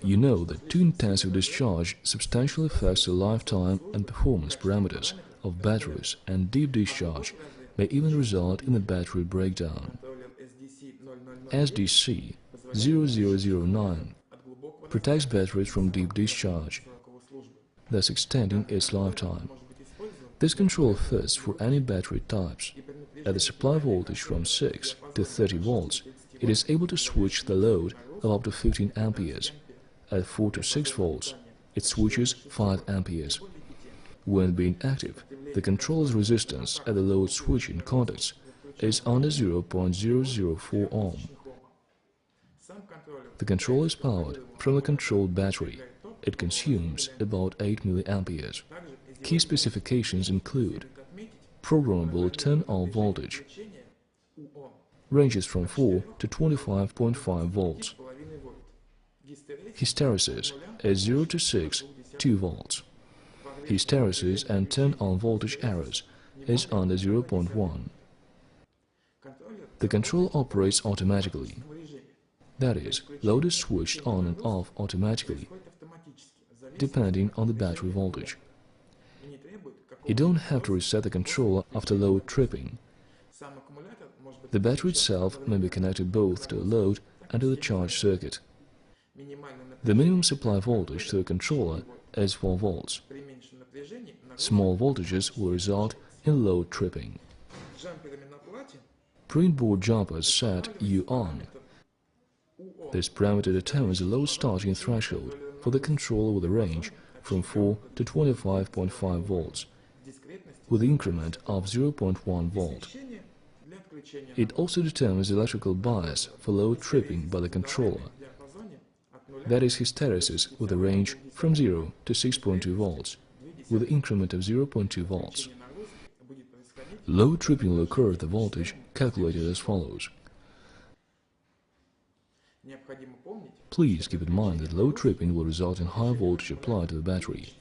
You know that too intensive discharge substantially affects the lifetime and performance parameters of batteries, and deep discharge may even result in a battery breakdown. SDC 0009 protects batteries from deep discharge, thus extending its lifetime. This control fits for any battery types. At the supply voltage from 6 to 30 volts, it is able to switch the load of up to 15 amperes. At 4 to 6 volts, it switches 5 amperes. When being active, the controller's resistance at the load switching contacts is under 0.004 ohm. The controller is powered from a controlled battery. It consumes about 8 milliamperes. Key specifications include programmable turn-on voltage, ranges from 4 to 25.5 volts. Hysteresis is 0 to 6, 2 volts. Hysteresis and turn-on voltage errors is under 0.1. The controller operates automatically. That is, load is switched on and off automatically, depending on the battery voltage. You don't have to reset the controller after load tripping. The battery itself may be connected both to the load and to the charge circuit. The minimum supply voltage to a controller is 4 volts. Small voltages will result in load tripping. Printboard jumpers set U on. This parameter determines the load starting threshold for the controller with a range from 4 to 25.5 volts, with an increment of 0.1 volt. It also determines the electrical bias for load tripping by the controller. That is hysteresis with a range from 0 to 6.2 volts, with an increment of 0.2 volts. Load tripping will occur at the voltage calculated as follows. Please keep in mind that load tripping will result in high voltage applied to the battery.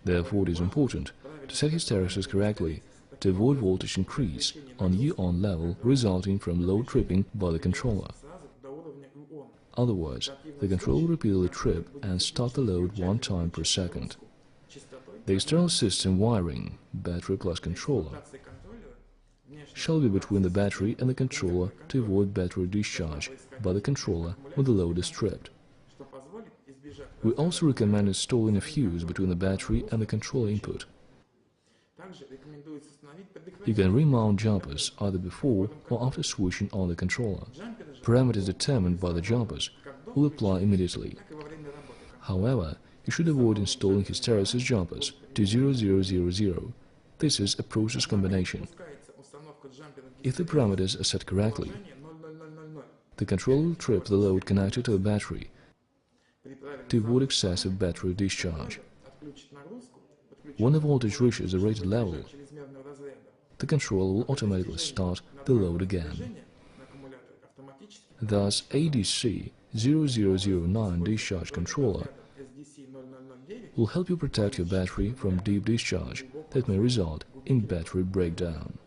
Therefore, it is important to set hysteresis correctly to avoid voltage increase on U-on level resulting from load tripping by the controller. Otherwise, the controller will repeatedly trip and start the load 1 time per second. The external system wiring, battery plus controller, shall be between the battery and the controller to avoid battery discharge by the controller when the load is tripped. We also recommend installing a fuse between the battery and the controller input. You can remount jumpers either before or after switching on the controller. Parameters determined by the jumpers will apply immediately. However, you should avoid installing hysteresis jumpers to 0000. This is a process combination. If the parameters are set correctly, the controller will trip the load connected to the battery to avoid excessive battery discharge. When the voltage reaches a rated level, the controller will automatically start the load again. Thus, ADC 0009 discharge controller will help you protect your battery from deep discharge that may result in battery breakdown.